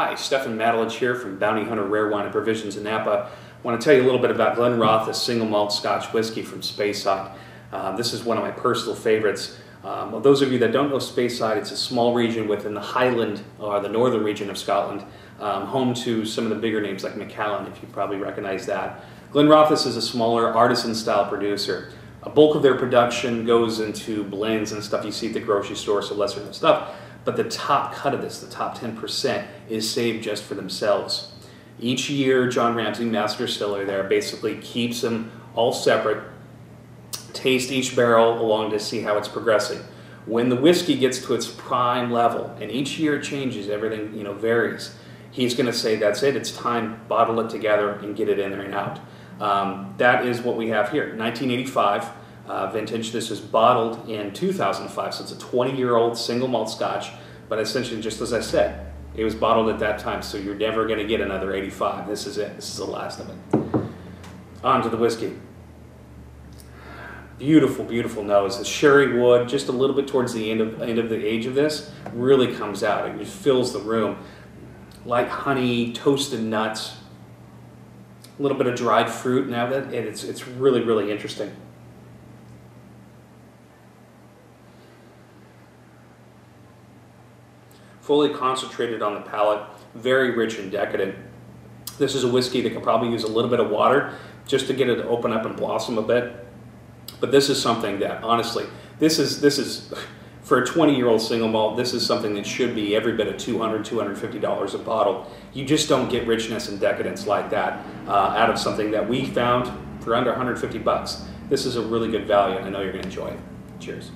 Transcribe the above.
Hi, Stefan Matalich here from Bounty Hunter Rare Wine and Provisions in Napa. I want to tell you a little bit about Glenrothes single malt Scotch Whisky from Speyside. This is one of my personal favorites. Well, those of you that don't know Speyside, it's a small region within the Highland, or the northern region of Scotland, home to some of the bigger names like Macallan, if you probably recognize that. Glenrothes is a smaller artisan-style producer. A bulk of their production goes into blends and stuff you see at the grocery store, so lesser known stuff. But the top cut of this, the top 10%, is saved just for themselves. Each year, John Ramsey, master distiller there, basically keeps them all separate, taste each barrel along to see how it's progressing. When the whiskey gets to its prime level, and each year it changes, everything varies, he's going to say, that's it, it's time, bottle it together and get it in there and out. That is what we have here, 1985. Vintage. This was bottled in 2005, so it's a 20-year-old single malt Scotch, but essentially, just as I said, it was bottled at that time, so you're never going to get another 85. This is it. This is the last of it. On to the whiskey. Beautiful, beautiful nose. The sherry wood, just a little bit towards the end of the age of this, really comes out. It just fills the room. Light honey, toasted nuts, a little bit of dried fruit. Now that it's really, really interesting. Fully concentrated on the palate, very rich and decadent. This is a whiskey that could probably use a little bit of water just to get it to open up and blossom a bit. But this is something that, honestly, this is for a 20-year-old single malt, this is something that should be every bit of $200, $250 a bottle. You just don't get richness and decadence like that out of something that we found for under 150 bucks. This is a really good value, and I know you're going to enjoy it. Cheers.